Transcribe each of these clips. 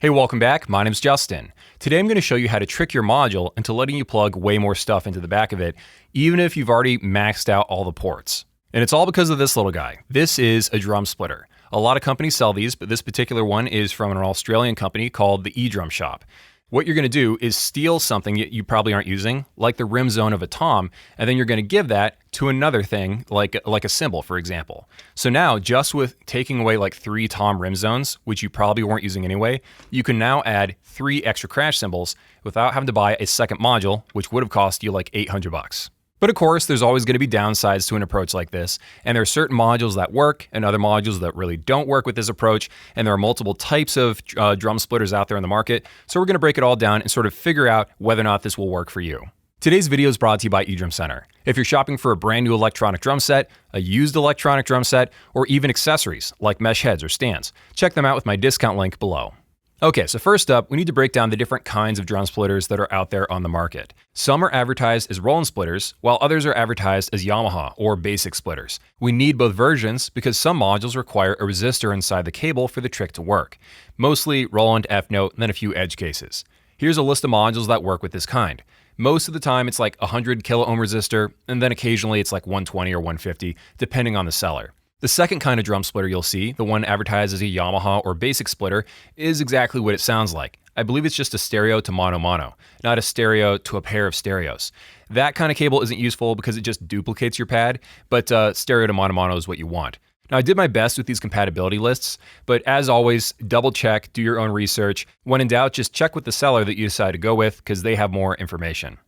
Hey, welcome back. My name's Justin. Today I'm going to show you how to trick your module into letting you plug way more stuff into the back of it, even if you've already maxed out all the ports. And it's all because of this little guy. This is a drum splitter. A lot of companies sell these, but this particular one is from an Australian company called the Edrum shop. What you're going to do is steal something that you probably aren't using, like the rim zone of a tom, and then you're going to give that to another thing, like a cymbal, for example. So now, just with taking away like 3 tom rim zones, which you probably weren't using anyway, you can now add 3 extra crash cymbals without having to buy a second module, which would have cost you like $800. But of course, there's always going to be downsides to an approach like this, and there are certain modules that work and other modules that really don't work with this approach, and there are multiple types of drum splitters out there in the market, so we're going to break it all down and sort of figure out whether or not this will work for you. Today's video is brought to you by Edrum Center. If you're shopping for a brand new electronic drum set, a used electronic drum set, or even accessories like mesh heads or stands, check them out with my discount link below. Okay, so first up, we need to break down the different kinds of drum splitters that are out there on the market. Some are advertised as Roland splitters, while others are advertised as Yamaha or basic splitters. We need both versions because some modules require a resistor inside the cable for the trick to work. Mostly Roland, F-note, and then a few edge cases. Here's a list of modules that work with this kind. Most of the time it's like 100 kilo ohm resistor, and then occasionally it's like 120 or 150, depending on the seller. The second kind of drum splitter you'll see, the one advertised as a Yamaha or basic splitter, is exactly what it sounds like. I believe it's just a stereo to mono-mono, not a stereo to a pair of stereos. That kind of cable isn't useful because it just duplicates your pad, but stereo to mono-mono is what you want. Now, I did my best with these compatibility lists, but as always, double check, do your own research. When in doubt, just check with the seller that you decide to go with because they have more information.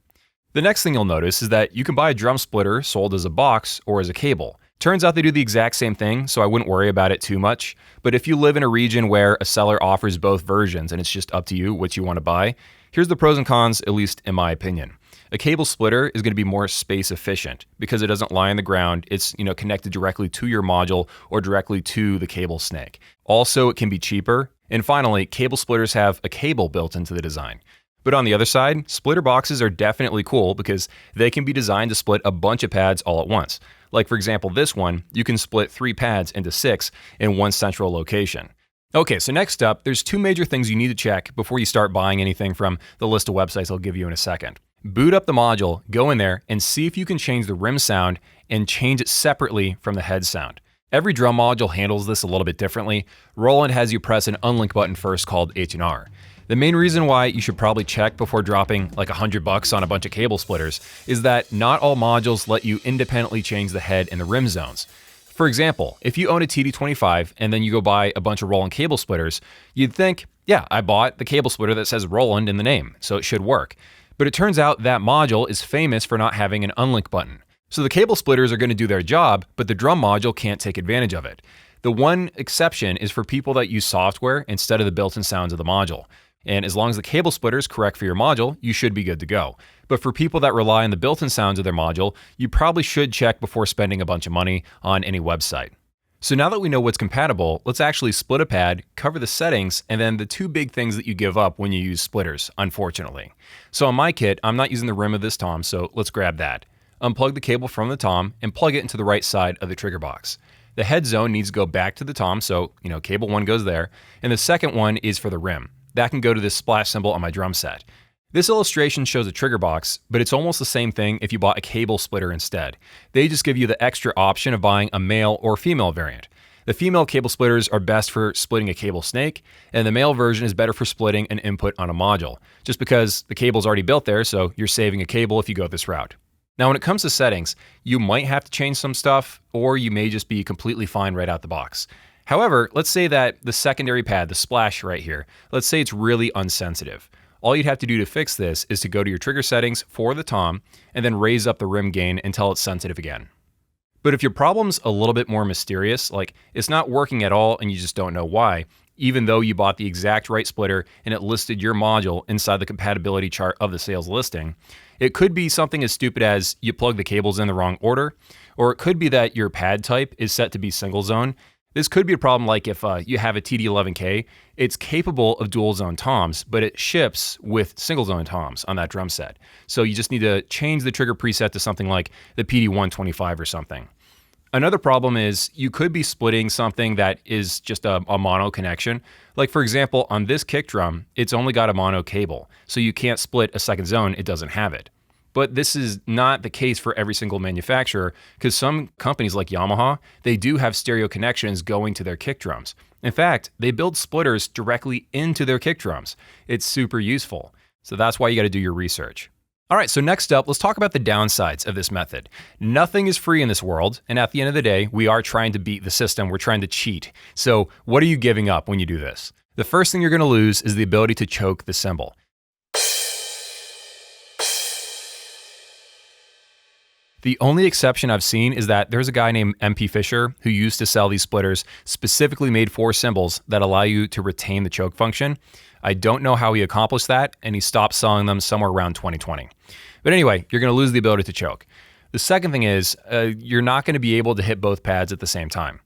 The next thing you'll notice is that you can buy a drum splitter sold as a box or as a cable. Turns out they do the exact same thing, so I wouldn't worry about it too much. But if you live in a region where a seller offers both versions and it's just up to you what you want to buy, here's the pros and cons, at least in my opinion. A cable splitter is going to be more space efficient because it doesn't lie on the ground. It's connected directly to your module or directly to the cable snake. Also, it can be cheaper. And finally, cable splitters have a cable built into the design. But on the other side, splitter boxes are definitely cool because they can be designed to split a bunch of pads all at once. Like for example, this one, you can split 3 pads into 6 in one central location. Okay, so next up, there's 2 major things you need to check before you start buying anything from the list of websites I'll give you in a second. Boot up the module, go in there, and see if you can change the rim sound and change it separately from the head sound. Every drum module handles this a little bit differently. Roland has you press an unlink button first called H&R. The main reason why you should probably check before dropping like $100 on a bunch of cable splitters is that not all modules let you independently change the head and the rim zones. For example, if you own a TD25 and then you go buy a bunch of Roland cable splitters, you'd think, yeah, I bought the cable splitter that says Roland in the name, so it should work. But it turns out that module is famous for not having an unlink button. So the cable splitters are going to do their job, but the drum module can't take advantage of it. The one exception is for people that use software instead of the built-in sounds of the module. And as long as the cable splitter is correct for your module, you should be good to go. But for people that rely on the built-in sounds of their module, you probably should check before spending a bunch of money on any website. So now that we know what's compatible, let's actually split a pad, cover the settings, and then the 2 big things that you give up when you use splitters, unfortunately. So on my kit, I'm not using the rim of this tom, so let's grab that. Unplug the cable from the tom and plug it into the right side of the trigger box. The head zone needs to go back to the tom, so cable 1 goes there, and the second one is for the rim. That can go to this splash cymbal on my drum set. This illustration shows a trigger box, but it's almost the same thing if you bought a cable splitter instead. They just give you the extra option of buying a male or female variant. The female cable splitters are best for splitting a cable snake, and the male version is better for splitting an input on a module, just because the cable's already built there, so you're saving a cable if you go this route. Now, when it comes to settings, you might have to change some stuff, or you may just be completely fine right out the box. However, let's say that the secondary pad, the splash right here, let's say it's really unsensitive. All you'd have to do to fix this is to go to your trigger settings for the tom and then raise up the rim gain until it's sensitive again. But if your problem's a little bit more mysterious, like it's not working at all and you just don't know why, even though you bought the exact right splitter and it listed your module inside the compatibility chart of the sales listing, it could be something as stupid as you plug the cables in the wrong order, or it could be that your pad type is set to be single zone. This could be a problem like if you have a TD11K, it's capable of dual zone toms, but it ships with single zone toms on that drum set. So you just need to change the trigger preset to something like the PD125 or something. Another problem is you could be splitting something that is just a mono connection. Like for example, on this kick drum, it's only got a mono cable, so you can't split a second zone, it doesn't have it. But this is not the case for every single manufacturer, because some companies like Yamaha, they do have stereo connections going to their kick drums. In fact, they build splitters directly into their kick drums. It's super useful. So that's why you got to do your research. All right, so next up, let's talk about the downsides of this method. Nothing is free in this world, and at the end of the day, we are trying to beat the system. We're trying to cheat. So what are you giving up when you do this? The first thing you're going to lose is the ability to choke the cymbal. The only exception I've seen is that there's a guy named MP Fisher who used to sell these splitters specifically made for cymbals that allow you to retain the choke function. I don't know how he accomplished that, and he stopped selling them somewhere around 2020. But anyway, you're going to lose the ability to choke. The second thing is you're not going to be able to hit both pads at the same time.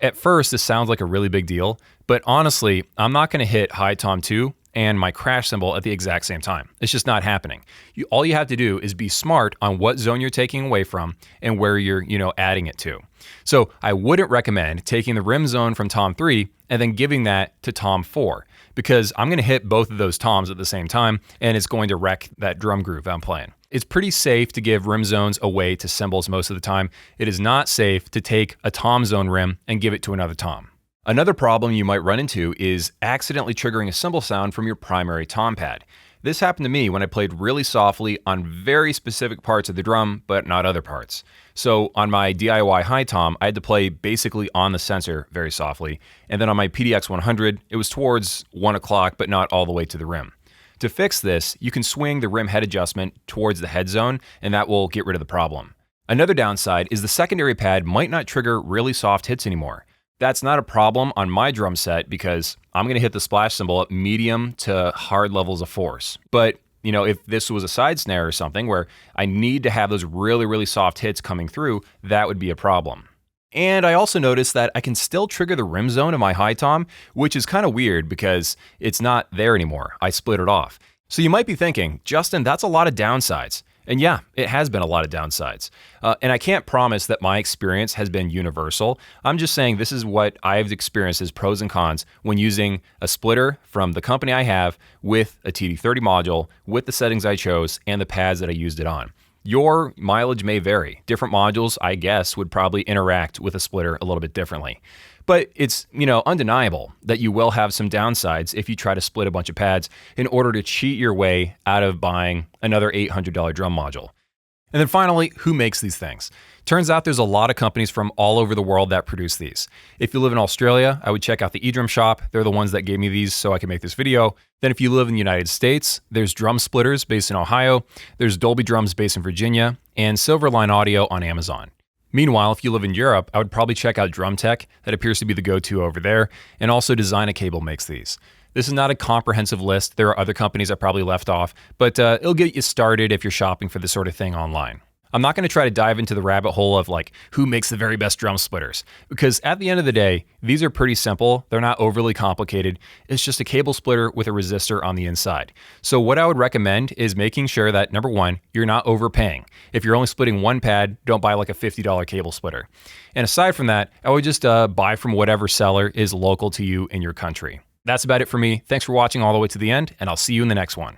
At first, this sounds like a really big deal, but honestly, I'm not going to hit high tom 2 and my crash cymbal at the exact same time. It's just not happening. All you have to do is be smart on what zone you're taking away from and where you're, adding it to. So I wouldn't recommend taking the rim zone from tom 3 and then giving that to tom 4, because I'm going to hit both of those toms at the same time and it's going to wreck that drum groove I'm playing. It's pretty safe to give rim zones away to cymbals most of the time. It is not safe to take a tom zone rim and give it to another tom. Another problem you might run into is accidentally triggering a cymbal sound from your primary tom pad. This happened to me when I played really softly on very specific parts of the drum, but not other parts. So on my DIY high tom, I had to play basically on the sensor very softly. And then on my PDX 100, it was towards 1 o'clock, but not all the way to the rim. To fix this, you can swing the rim head adjustment towards the head zone, and that will get rid of the problem. Another downside is the secondary pad might not trigger really soft hits anymore. That's not a problem on my drum set because I'm going to hit the splash cymbal at medium to hard levels of force. But, if this was a side snare or something where I need to have those really, really soft hits coming through, that would be a problem. And I also noticed that I can still trigger the rim zone of my high tom, which is kind of weird because it's not there anymore. I split it off. So you might be thinking, Justin, that's a lot of downsides. And yeah, it has been a lot of downsides. And I can't promise that my experience has been universal. I'm just saying this is what I've experienced as pros and cons when using a splitter from the company I have with a TD30 module, with the settings I chose, and the pads that I used it on. Your mileage may vary. Different modules, I guess, would probably interact with a splitter a little bit differently. But it's, undeniable that you will have some downsides if you try to split a bunch of pads in order to cheat your way out of buying another $800 drum module. And then finally, who makes these things? Turns out there's a lot of companies from all over the world that produce these. If you live in Australia, I would check out the Edrum shop. They're the ones that gave me these so I can make this video. Then if you live in the United States, there's Drum Splitters based in Ohio, there's Dolby Drums based in Virginia, and Silverline Audio on Amazon. Meanwhile, if you live in Europe, I would probably check out Drumtech. That appears to be the go-to over there. And also Design a Cable makes these. This is not a comprehensive list. There are other companies I probably left off, but it'll get you started if you're shopping for this sort of thing online. I'm not going to try to dive into the rabbit hole of who makes the very best drum splitters, because at the end of the day, these are pretty simple. They're not overly complicated. It's just a cable splitter with a resistor on the inside. So what I would recommend is making sure that, number one, you're not overpaying. If you're only splitting one pad, don't buy a $50 cable splitter. And aside from that, I would just buy from whatever seller is local to you in your country. That's about it for me. Thanks for watching all the way to the end, and I'll see you in the next one.